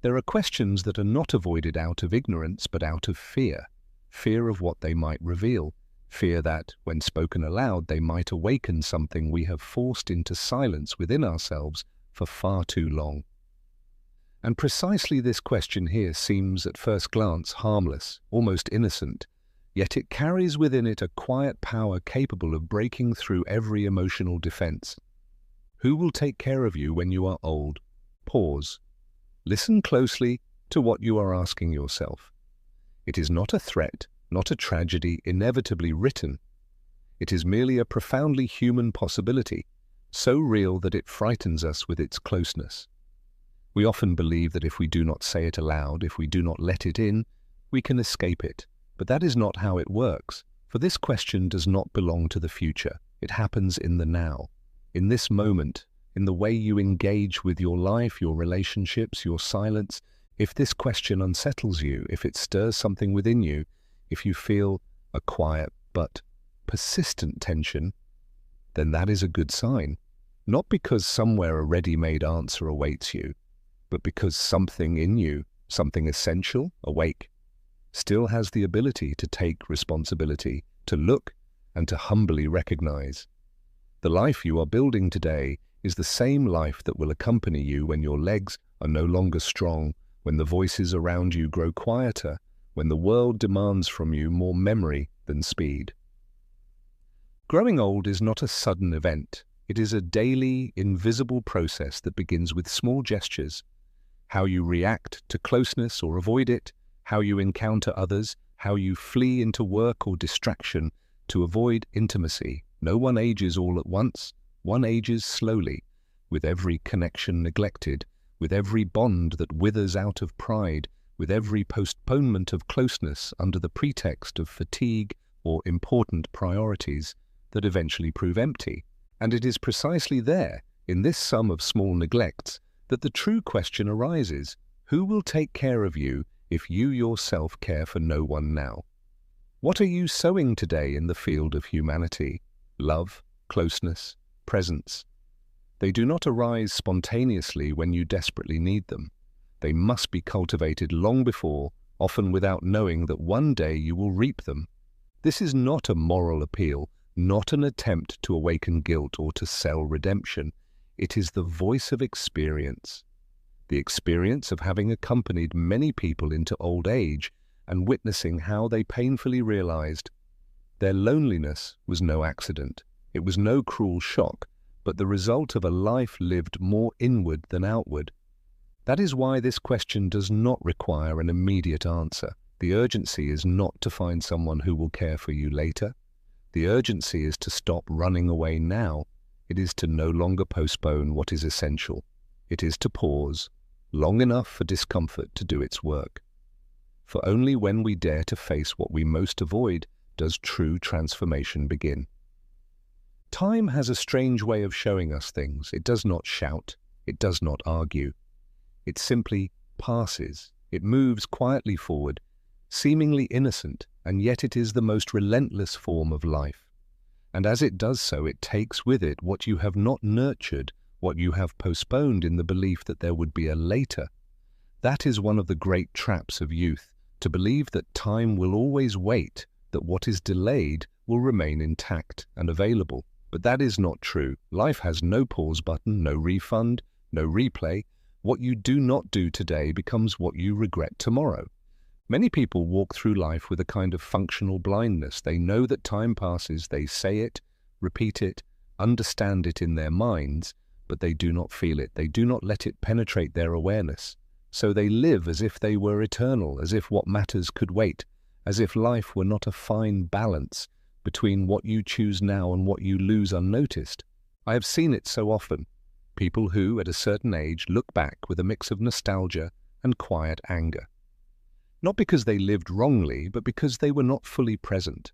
There are questions that are not avoided out of ignorance but out of fear. Fear of what they might reveal. Fear that, when spoken aloud, they might awaken something we have forced into silence within ourselves for far too long. And precisely this question here seems at first glance harmless, almost innocent, yet it carries within it a quiet power capable of breaking through every emotional defense. Who will take care of you when you are old? Pause. Listen closely to what you are asking yourself. It is not a threat, not a tragedy inevitably written. It is merely a profoundly human possibility, so real that it frightens us with its closeness. We often believe that if we do not say it aloud, if we do not let it in, we can escape it. But that is not how it works, for this question does not belong to the future. It happens in the now, in this moment, in the way you engage with your life, your relationships, your silence. If this question unsettles you, if it stirs something within you, if you feel a quiet but persistent tension, then that is a good sign. Not because somewhere a ready-made answer awaits you, but because something in you, something essential, awake, still has the ability to take responsibility, to look and to humbly recognize. The life you are building today is the same life that will accompany you when your legs are no longer strong, when the voices around you grow quieter, when the world demands from you more memory than speed. Growing old is not a sudden event. It is a daily, invisible process that begins with small gestures. How you react to closeness or avoid it, how you encounter others, how you flee into work or distraction to avoid intimacy. No one ages all at once. One ages slowly, with every connection neglected, with every bond that withers out of pride, with every postponement of closeness under the pretext of fatigue or important priorities that eventually prove empty. And it is precisely there, in this sum of small neglects, that the true question arises: who will take care of you if you yourself care for no one now? What are you sowing today in the field of humanity? Love, closeness, presence. They do not arise spontaneously when you desperately need them. They must be cultivated long before, often without knowing that one day you will reap them. This is not a moral appeal, not an attempt to awaken guilt or to sell redemption. It is the voice of experience. The experience of having accompanied many people into old age and witnessing how they painfully realized their loneliness was no accident. It was no cruel shock, but the result of a life lived more inward than outward. That is why this question does not require an immediate answer. The urgency is not to find someone who will care for you later. The urgency is to stop running away now. It is to no longer postpone what is essential. It is to pause, long enough for discomfort to do its work. For only when we dare to face what we most avoid does true transformation begin. Time has a strange way of showing us things. It does not shout. It does not argue. It simply passes. It moves quietly forward, seemingly innocent, and yet it is the most relentless form of life. And as it does so, it takes with it what you have not nurtured, what you have postponed in the belief that there would be a later. That is one of the great traps of youth, to believe that time will always wait, that what is delayed will remain intact and available. But that is not true. Life has no pause button, no refund, no replay. What you do not do today becomes what you regret tomorrow. Many people walk through life with a kind of functional blindness. They know that time passes, they say it, repeat it, understand it in their minds, but they do not feel it. They do not let it penetrate their awareness. So they live as if they were eternal, as if what matters could wait, as if life were not a fine balance between what you choose now and what you lose unnoticed. I have seen it so often. People who, at a certain age, look back with a mix of nostalgia and quiet anger. Not because they lived wrongly, but because they were not fully present.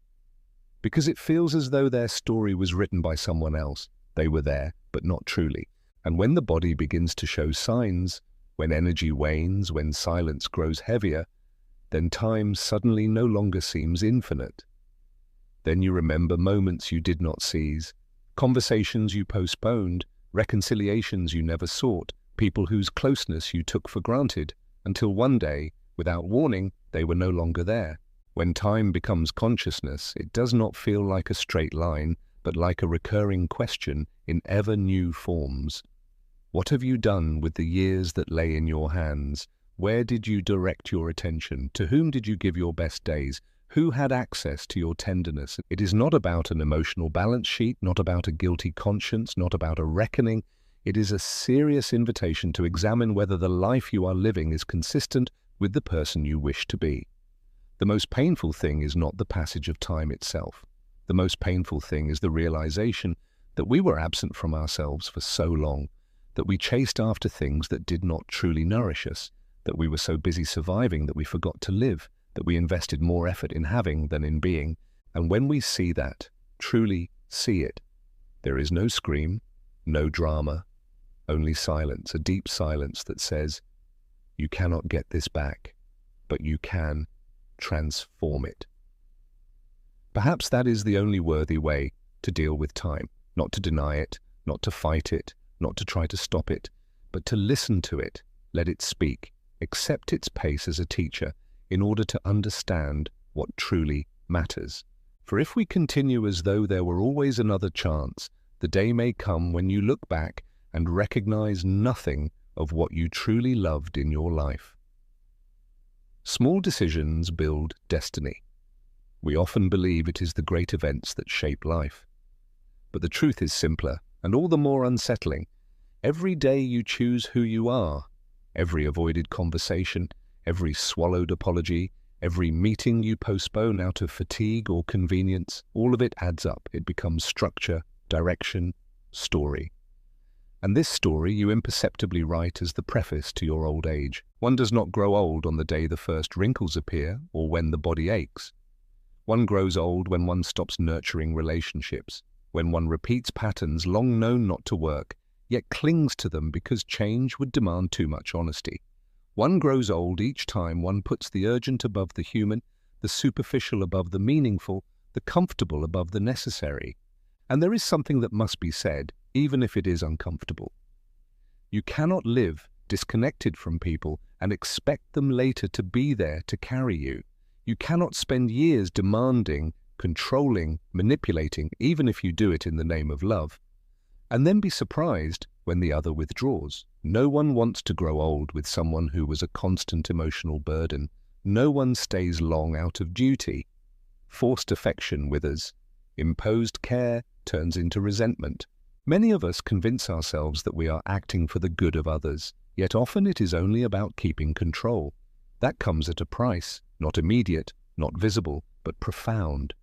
Because it feels as though their story was written by someone else. They were there, but not truly. And when the body begins to show signs, when energy wanes, when silence grows heavier, then time suddenly no longer seems infinite. Then you remember moments you did not seize, conversations you postponed, reconciliations you never sought, people whose closeness you took for granted, until one day, without warning, they were no longer there. When time becomes consciousness, it does not feel like a straight line, but like a recurring question in ever new forms. What have you done with the years that lay in your hands? Where did you direct your attention? To whom did you give your best days? Who had access to your tenderness? It is not about an emotional balance sheet, not about a guilty conscience, not about a reckoning. It is a serious invitation to examine whether the life you are living is consistent with the person you wish to be. The most painful thing is not the passage of time itself. The most painful thing is the realization that we were absent from ourselves for so long, that we chased after things that did not truly nourish us, that we were so busy surviving that we forgot to live, that we invested more effort in having than in being. And when we see that, truly see it, there is no scream, no drama, only silence, a deep silence that says, you cannot get this back, but you can transform it. Perhaps that is the only worthy way to deal with time, not to deny it, not to fight it, not to try to stop it, but to listen to it, let it speak, accept its pace as a teacher in order to understand what truly matters. For if we continue as though there were always another chance, the day may come when you look back and recognize nothing of what you truly loved in your life. Small decisions build destiny. We often believe it is the great events that shape life. But the truth is simpler and all the more unsettling. Every day you choose who you are. Every avoided conversation, every swallowed apology, every meeting you postpone out of fatigue or convenience, all of it adds up. It becomes structure, direction, story. And this story you imperceptibly write as the preface to your old age. One does not grow old on the day the first wrinkles appear or when the body aches. One grows old when one stops nurturing relationships, when one repeats patterns long known not to work, yet clings to them because change would demand too much honesty. One grows old each time one puts the urgent above the human, the superficial above the meaningful, the comfortable above the necessary. And there is something that must be said, even if it is uncomfortable. You cannot live disconnected from people and expect them later to be there to carry you. You cannot spend years demanding, controlling, manipulating, even if you do it in the name of love, and then be surprised when the other withdraws. No one wants to grow old with someone who was a constant emotional burden. No one stays long out of duty. Forced affection withers. Imposed care turns into resentment. Many of us convince ourselves that we are acting for the good of others, yet often it is only about keeping control. That comes at a price, not immediate, not visible, but profound.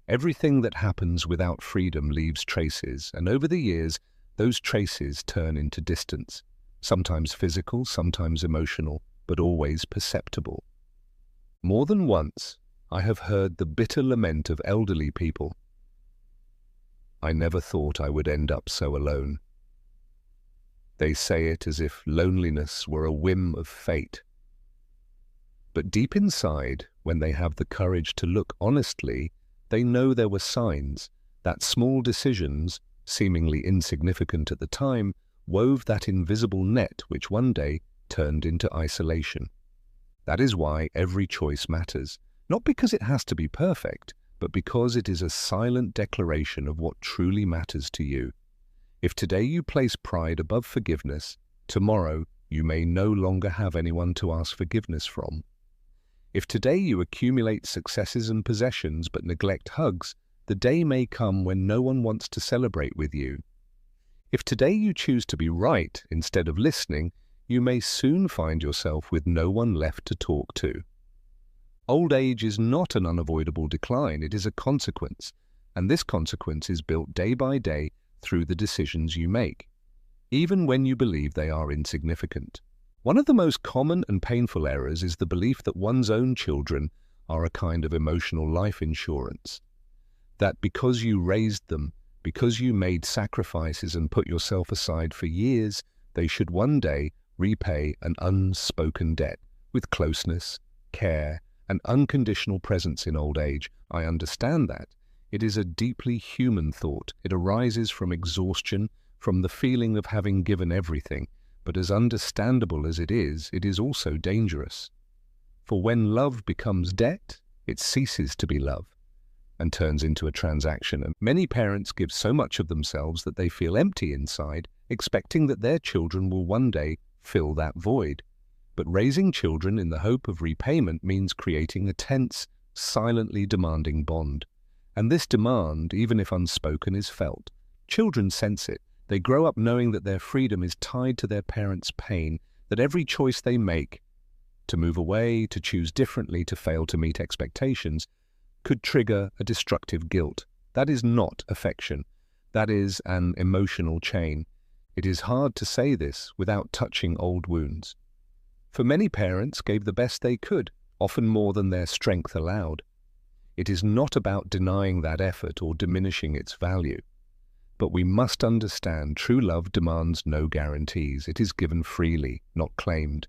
Everything that happens without freedom leaves traces, and over the years, those traces turn into distance, sometimes physical, sometimes emotional, but always perceptible. More than once, I have heard the bitter lament of elderly people. I never thought I would end up so alone. They say it as if loneliness were a whim of fate. But deep inside, when they have the courage to look honestly, they know there were signs that small decisions, seemingly insignificant at the time, wove that invisible net which one day turned into isolation. That is why every choice matters, not because it has to be perfect, but because it is a silent declaration of what truly matters to you. If today you place pride above forgiveness, tomorrow you may no longer have anyone to ask forgiveness from. If today you accumulate successes and possessions but neglect hugs, the day may come when no one wants to celebrate with you. If today you choose to be right instead of listening, you may soon find yourself with no one left to talk to. Old age is not an unavoidable decline, it is a consequence, and this consequence is built day by day through the decisions you make, even when you believe they are insignificant. One of the most common and painful errors is the belief that one's own children are a kind of emotional life insurance. That because you raised them, because you made sacrifices and put yourself aside for years, they should one day repay an unspoken debt with closeness, care, and unconditional presence in old age. I understand that. It is a deeply human thought. It arises from exhaustion, from the feeling of having given everything, But as understandable as it is also dangerous. For when love becomes debt, it ceases to be love and turns into a transaction. And many parents give so much of themselves that they feel empty inside, expecting that their children will one day fill that void. But raising children in the hope of repayment means creating a tense, silently demanding bond. And this demand, even if unspoken, is felt. Children sense it. They grow up knowing that their freedom is tied to their parents' pain, that every choice they make, to move away, to choose differently, to fail to meet expectations, could trigger a destructive guilt. That is not affection. That is an emotional chain. It is hard to say this without touching old wounds. For many parents gave the best they could, often more than their strength allowed. It is not about denying that effort or diminishing its value. But we must understand true love demands no guarantees. It is given freely, not claimed.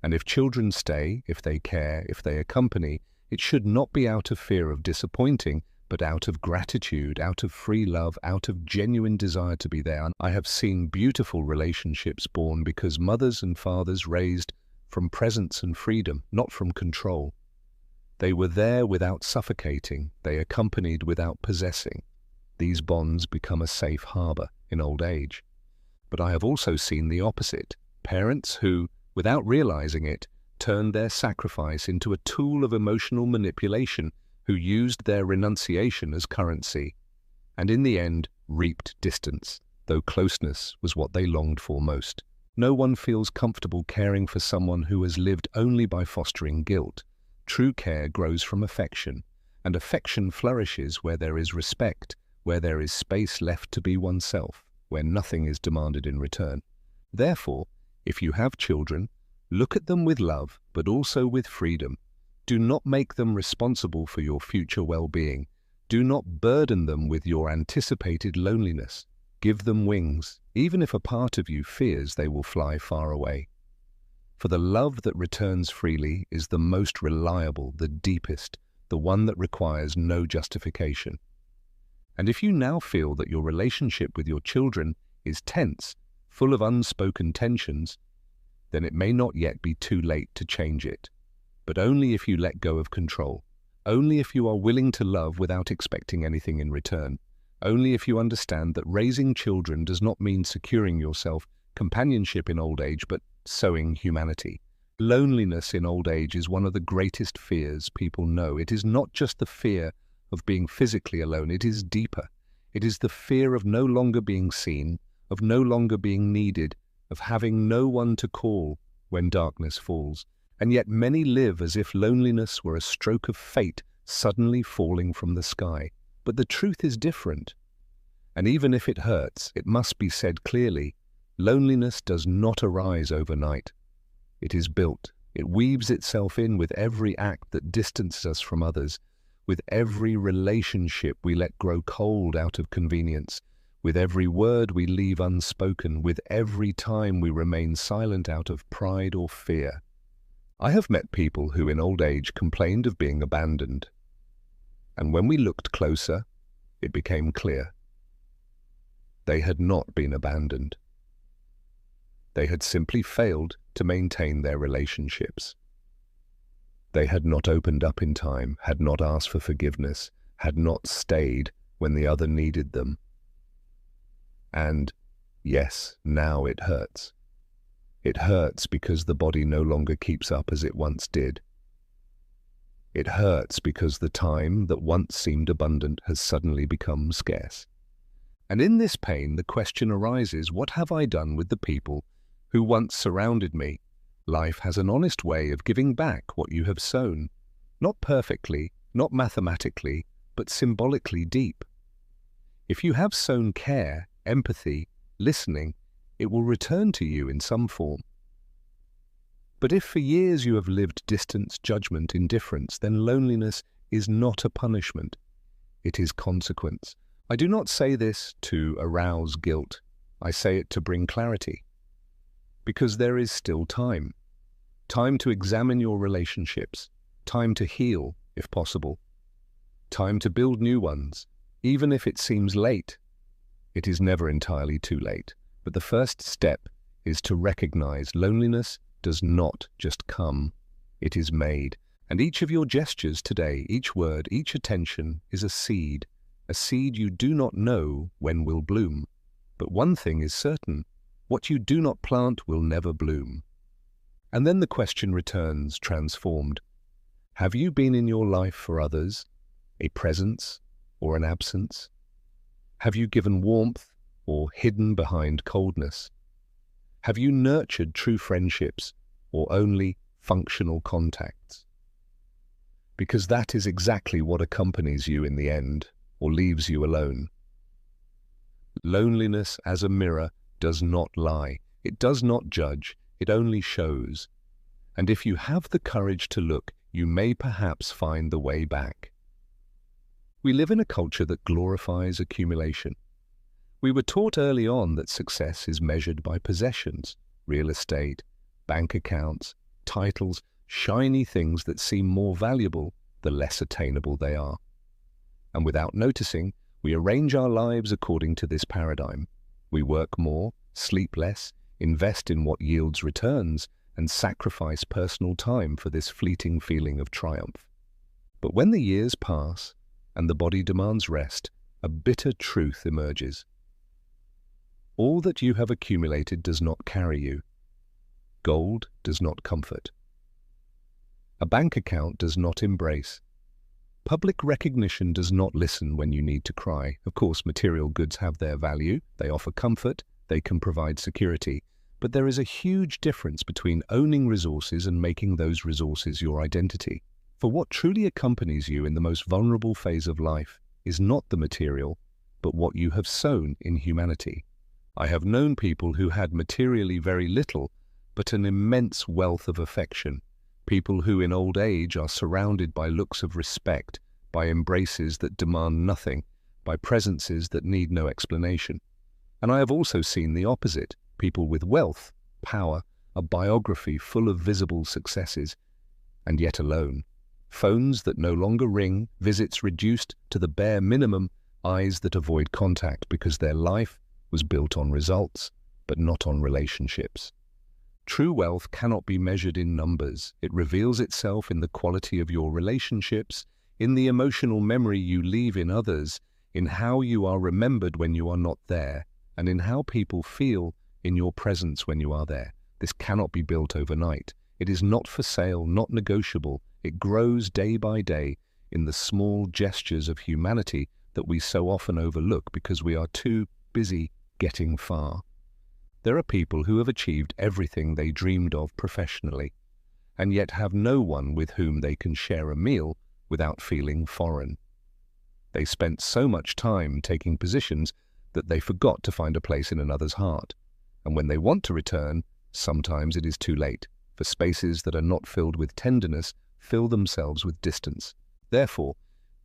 And if children stay, if they care, if they accompany, it should not be out of fear of disappointing, but out of gratitude, out of free love, out of genuine desire to be there. And I have seen beautiful relationships born because mothers and fathers raised from presence and freedom, not from control. They were there without suffocating. They accompanied without possessing. These bonds become a safe harbor in old age. But I have also seen the opposite. Parents who, without realizing it, turned their sacrifice into a tool of emotional manipulation, who used their renunciation as currency, and in the end reaped distance, though closeness was what they longed for most. No one feels comfortable caring for someone who has lived only by fostering guilt. True care grows from affection, and affection flourishes where there is respect, where there is space left to be oneself, where nothing is demanded in return. Therefore, if you have children, look at them with love, but also with freedom. Do not make them responsible for your future well-being. Do not burden them with your anticipated loneliness. Give them wings, even if a part of you fears they will fly far away. For the love that returns freely is the most reliable, the deepest, the one that requires no justification. And if you now feel that your relationship with your children is tense, full of unspoken tensions, then it may not yet be too late to change it. But only if you let go of control. Only if you are willing to love without expecting anything in return. Only if you understand that raising children does not mean securing yourself companionship in old age, but sowing humanity. Loneliness in old age is one of the greatest fears people know. It is not just the fear of being physically alone, it is deeper. It is the fear of no longer being seen, of no longer being needed, of having no one to call when darkness falls. And yet many live as if loneliness were a stroke of fate suddenly falling from the sky. But the truth is different. And even if it hurts, it must be said clearly, loneliness does not arise overnight. It is built. It weaves itself in with every act that distances us from others, with every relationship we let grow cold out of convenience, with every word we leave unspoken, with every time we remain silent out of pride or fear. I have met people who in old age complained of being abandoned. And when we looked closer, it became clear. They had not been abandoned. They had simply failed to maintain their relationships. They had not opened up in time, had not asked for forgiveness, had not stayed when the other needed them. And, yes, now it hurts. It hurts because the body no longer keeps up as it once did. It hurts because the time that once seemed abundant has suddenly become scarce. And in this pain, the question arises, what have I done with the people who once surrounded me? Life has an honest way of giving back what you have sown. Not perfectly, not mathematically, but symbolically deep. If you have sown care, empathy, listening, it will return to you in some form. But if for years you have lived distance, judgment, indifference, then loneliness is not a punishment. It is consequence. I do not say this to arouse guilt. I say it to bring clarity. Because there is still time. Time to examine your relationships. Time to heal, if possible. Time to build new ones, even if it seems late. It is never entirely too late. But the first step is to recognize loneliness does not just come, it is made. And each of your gestures today, each word, each attention is a seed you do not know when will bloom. But one thing is certain, what you do not plant will never bloom. And then the question returns, transformed. Have you been in your life for others, a presence or an absence? Have you given warmth or hidden behind coldness? Have you nurtured true friendships or only functional contacts? Because that is exactly what accompanies you in the end, or leaves you alone. Loneliness as a mirror does not lie. It does not judge. It only shows. And if you have the courage to look, you may perhaps find the way back. We live in a culture that glorifies accumulation. We were taught early on that success is measured by possessions, real estate, bank accounts, titles, shiny things that seem more valuable the less attainable they are. And without noticing, we arrange our lives according to this paradigm. We work more, sleep less, invest in what yields returns, and sacrifice personal time for this fleeting feeling of triumph. But when the years pass and the body demands rest, a bitter truth emerges. All that you have accumulated does not carry you. Gold does not comfort. A bank account does not embrace. Public recognition does not listen when you need to cry. Of course, material goods have their value. They offer comfort. They can provide security. But there is a huge difference between owning resources and making those resources your identity. For what truly accompanies you in the most vulnerable phase of life is not the material, but what you have sown in humanity. I have known people who had materially very little, but an immense wealth of affection. People who in old age are surrounded by looks of respect, by embraces that demand nothing, by presences that need no explanation. And I have also seen the opposite, people with wealth, power, a biography full of visible successes, and yet alone. Phones that no longer ring, visits reduced to the bare minimum, eyes that avoid contact because their life was built on results, but not on relationships. True wealth cannot be measured in numbers. It reveals itself in the quality of your relationships, in the emotional memory you leave in others, in how you are remembered when you are not there, and in how people feel in your presence when you are there. This cannot be built overnight. It is not for sale, not negotiable. It grows day by day in the small gestures of humanity that we so often overlook because we are too busy getting far. There are people who have achieved everything they dreamed of professionally, and yet have no one with whom they can share a meal without feeling foreign. They spent so much time taking positions that they forgot to find a place in another's heart. And when they want to return, sometimes it is too late, for spaces that are not filled with tenderness fill themselves with distance. Therefore,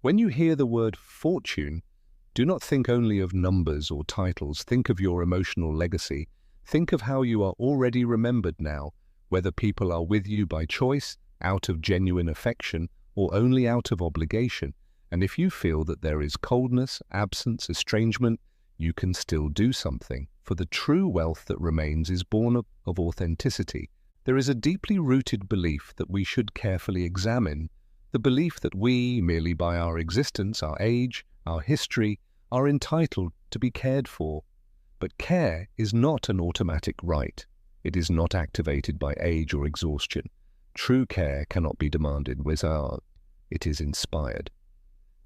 when you hear the word fortune, do not think only of numbers or titles. Think of your emotional legacy. Think of how you are already remembered now, whether people are with you by choice, out of genuine affection, or only out of obligation. And if you feel that there is coldness, absence, estrangement, you can still do something. For the true wealth that remains is born of authenticity. There is a deeply rooted belief that we should carefully examine, the belief that we, merely by our existence, our age, our history, are entitled to be cared for. But care is not an automatic right. It is not activated by age or exhaustion. True care cannot be demanded without. It is inspired.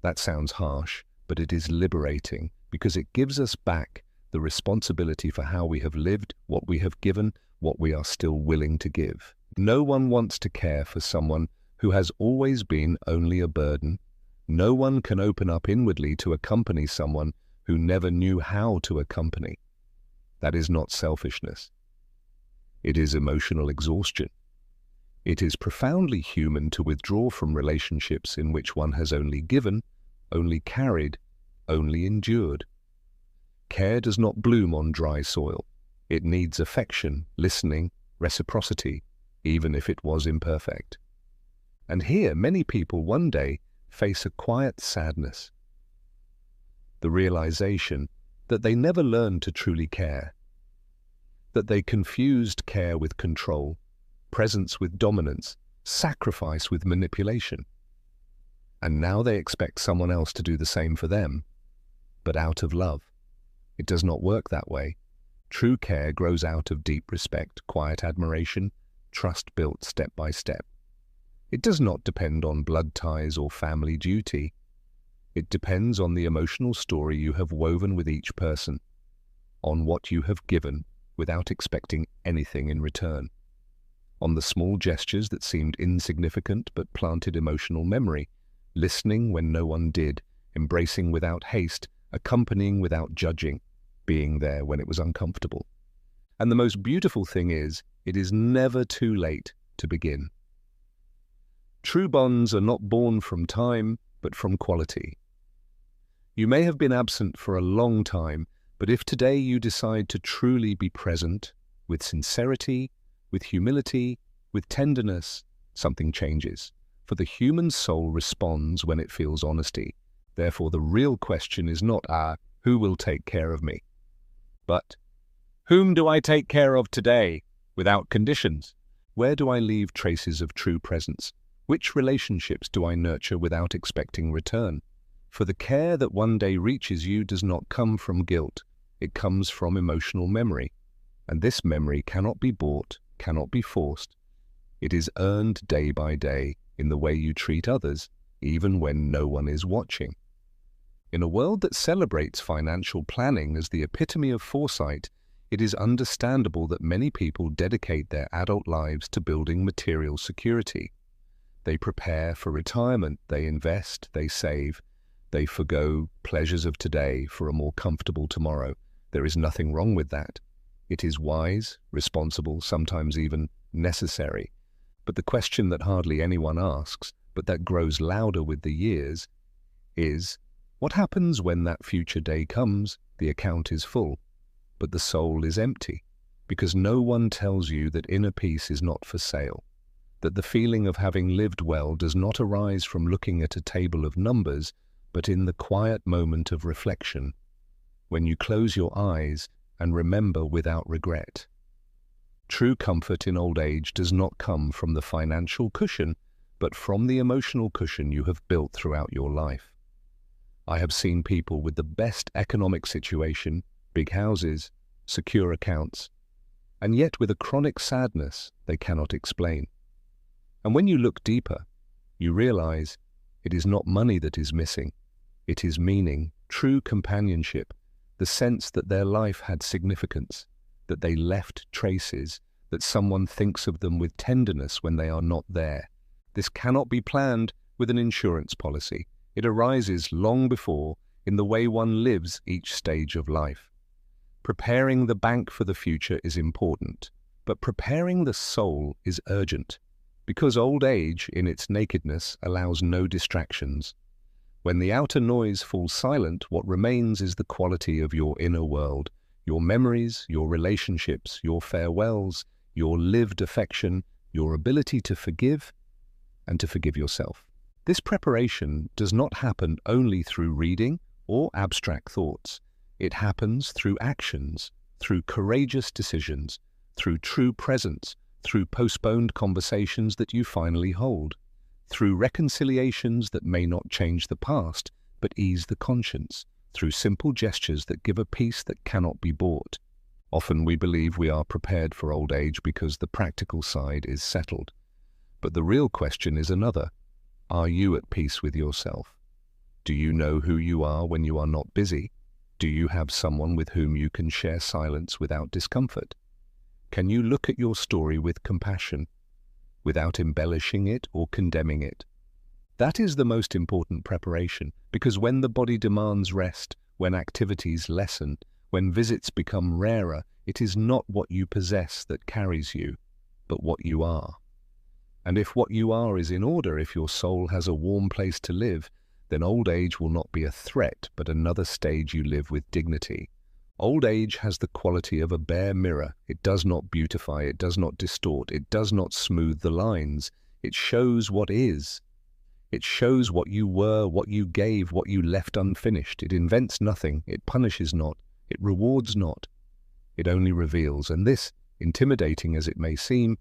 That sounds harsh, but it is liberating because it gives us back the responsibility for how we have lived, what we have given, what we are still willing to give. No one wants to care for someone who has always been only a burden. No one can open up inwardly to accompany someone who never knew how to accompany. That is not selfishness. It is emotional exhaustion. It is profoundly human to withdraw from relationships in which one has only given, only carried, only endured. Care does not bloom on dry soil. It needs affection, listening, reciprocity, even if it was imperfect. And here, many people one day face a quiet sadness. The realization that they never learned to truly care. that they confused care with control, presence with dominance, sacrifice with manipulation. And now they expect someone else to do the same for them, but out of love. It does not work that way. True care grows out of deep respect, quiet admiration, trust built step by step. It does not depend on blood ties or family duty. It depends on the emotional story you have woven with each person, on what you have given without expecting anything in return, on the small gestures that seemed insignificant but planted emotional memory, listening when no one did, embracing without haste, accompanying without judging, being there when it was uncomfortable. And the most beautiful thing is, it is never too late to begin. True bonds are not born from time, but from quality. You may have been absent for a long time, but if today you decide to truly be present, with sincerity, with humility, with tenderness, something changes. For the human soul responds when it feels honesty. Therefore, the real question is not, who will take care of me? But, whom do I take care of today, without conditions? Where do I leave traces of true presence? Which relationships do I nurture without expecting return? For the care that one day reaches you does not come from guilt. It comes from emotional memory. And this memory cannot be bought, cannot be forced. It is earned day by day in the way you treat others, even when no one is watching. In a world that celebrates financial planning as the epitome of foresight, it is understandable that many people dedicate their adult lives to building material security. They prepare for retirement, they invest, they save, they forgo pleasures of today for a more comfortable tomorrow. There is nothing wrong with that. It is wise, responsible, sometimes even necessary. But the question that hardly anyone asks, but that grows louder with the years, is, what happens when that future day comes, the account is full, but the soul is empty, because no one tells you that inner peace is not for sale, that the feeling of having lived well does not arise from looking at a table of numbers, but in the quiet moment of reflection, when you close your eyes and remember without regret. True comfort in old age does not come from the financial cushion, but from the emotional cushion you have built throughout your life. I have seen people with the best economic situation, big houses, secure accounts, and yet with a chronic sadness they cannot explain. And when you look deeper, you realize it is not money that is missing. It is meaning, true companionship, the sense that their life had significance, that they left traces, that someone thinks of them with tenderness when they are not there. This cannot be planned with an insurance policy. It arises long before, in the way one lives each stage of life. Preparing the bank for the future is important, but preparing the soul is urgent, because old age, in its nakedness, allows no distractions. When the outer noise falls silent, what remains is the quality of your inner world, your memories, your relationships, your farewells, your lived affection, your ability to forgive and to forgive yourself. This preparation does not happen only through reading or abstract thoughts. It happens through actions, through courageous decisions, through true presence, through postponed conversations that you finally hold, through reconciliations that may not change the past, but ease the conscience, through simple gestures that give a peace that cannot be bought. Often we believe we are prepared for old age because the practical side is settled. But the real question is another. Are you at peace with yourself? Do you know who you are when you are not busy? Do you have someone with whom you can share silence without discomfort? Can you look at your story with compassion, without embellishing it or condemning it? That is the most important preparation, because when the body demands rest, when activities lessen, when visits become rarer, it is not what you possess that carries you, but what you are. And if what you are is in order, if your soul has a warm place to live, then old age will not be a threat, but another stage you live with dignity. Old age has the quality of a bare mirror. It does not beautify, it does not distort, it does not smooth the lines. It shows what is. It shows what you were, what you gave, what you left unfinished. It invents nothing, it punishes not, it rewards not. It only reveals, and this, intimidating as it may seem,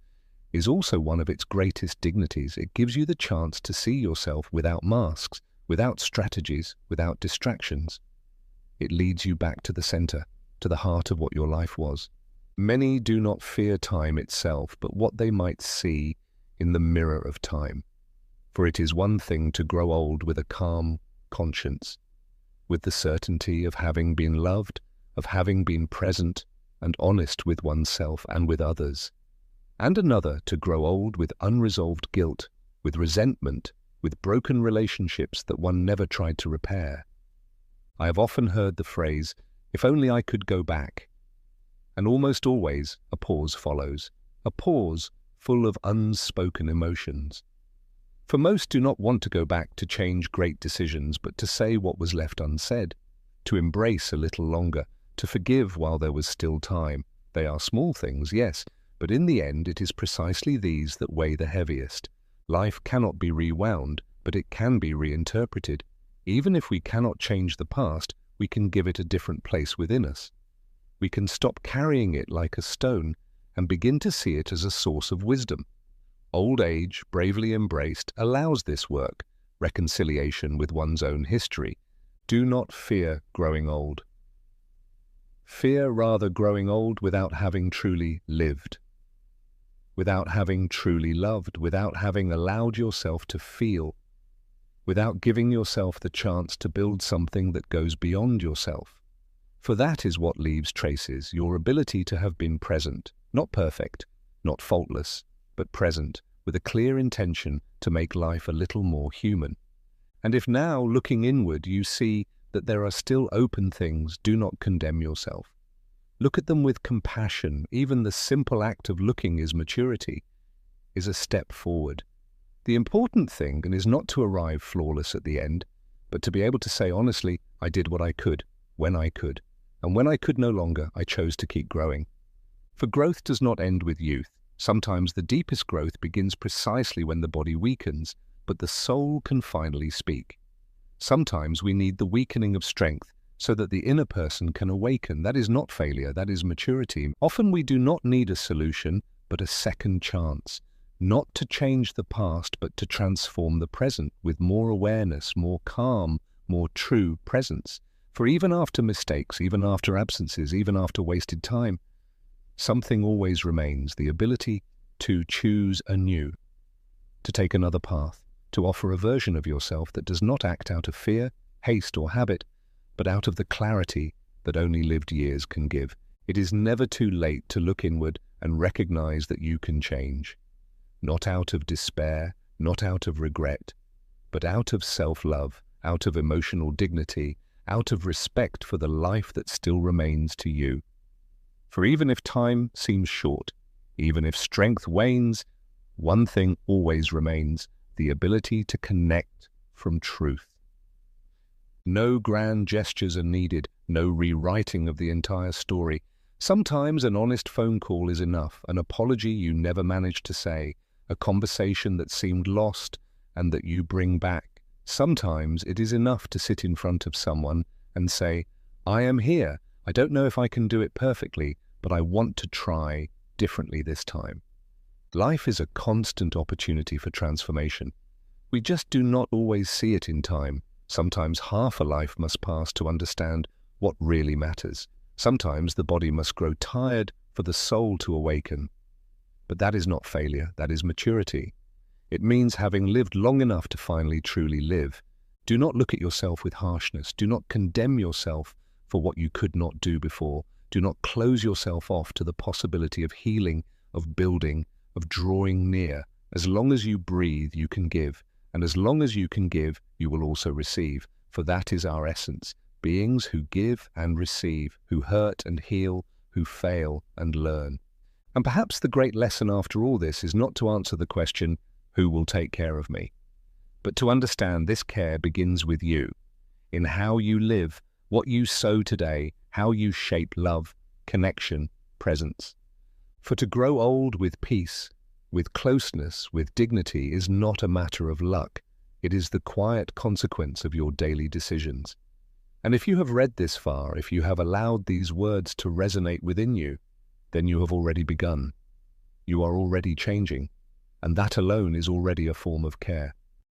is also one of its greatest dignities. It gives you the chance to see yourself without masks, without strategies, without distractions. It leads you back to the center, to the heart of what your life was. Many do not fear time itself, but what they might see in the mirror of time. For it is one thing to grow old with a calm conscience, with the certainty of having been loved, of having been present and honest with oneself and with others, and another to grow old with unresolved guilt, with resentment, with broken relationships that one never tried to repair. I have often heard the phrase, "If only I could go back," and almost always a pause follows, a pause full of unspoken emotions. For most do not want to go back to change great decisions, but to say what was left unsaid, to embrace a little longer, to forgive while there was still time. They are small things, yes, but in the end it is precisely these that weigh the heaviest. Life cannot be rewound, but it can be reinterpreted. Even if we cannot change the past, we can give it a different place within us. We can stop carrying it like a stone and begin to see it as a source of wisdom. Old age, bravely embraced, allows this work, reconciliation with one's own history. Do not fear growing old. Fear rather growing old without having truly lived, without having truly loved, without having allowed yourself to feel, without giving yourself the chance to build something that goes beyond yourself. For that is what leaves traces, your ability to have been present, not perfect, not faultless, but present, with a clear intention to make life a little more human. And if now, looking inward, you see that there are still open things, do not condemn yourself. Look at them with compassion. Even the simple act of looking is maturity, is a step forward. The important thing is not to arrive flawless at the end, but to be able to say honestly, I did what I could, when I could, and when I could no longer, I chose to keep growing. For growth does not end with youth. Sometimes the deepest growth begins precisely when the body weakens, but the soul can finally speak. Sometimes we need the weakening of strength so that the inner person can awaken. That is not failure, that is maturity. Often we do not need a solution, but a second chance. Not to change the past, but to transform the present with more awareness, more calm, more true presence. For even after mistakes, even after absences, even after wasted time, something always remains, the ability to choose anew, to take another path, to offer a version of yourself that does not act out of fear, haste or habit, but out of the clarity that only lived years can give. It is never too late to look inward and recognize that you can change. Not out of despair, not out of regret, but out of self-love, out of emotional dignity, out of respect for the life that still remains to you. For even if time seems short, even if strength wanes, one thing always remains, the ability to connect from truth. No grand gestures are needed, no rewriting of the entire story. Sometimes an honest phone call is enough, an apology you never managed to say, a conversation that seemed lost and that you bring back. Sometimes it is enough to sit in front of someone and say, I am here. I don't know if I can do it perfectly, but I want to try differently this time. Life is a constant opportunity for transformation. We just do not always see it in time. Sometimes half a life must pass to understand what really matters. Sometimes the body must grow tired for the soul to awaken. But that is not failure, that is maturity. It means having lived long enough to finally truly live. Do not look at yourself with harshness. Do not condemn yourself for what you could not do before. Do not close yourself off to the possibility of healing, of building, of drawing near. As long as you breathe, you can give. And as long as you can give, you will also receive. For that is our essence. Beings who give and receive, who hurt and heal, who fail and learn. And perhaps the great lesson after all this is not to answer the question, who will take care of me? But to understand this care begins with you, in how you live, what you sow today, how you shape love, connection, presence. For to grow old with peace, with closeness, with dignity is not a matter of luck. It is the quiet consequence of your daily decisions. And if you have read this far, if you have allowed these words to resonate within you, then you have already begun. You are already changing, and that alone is already a form of care.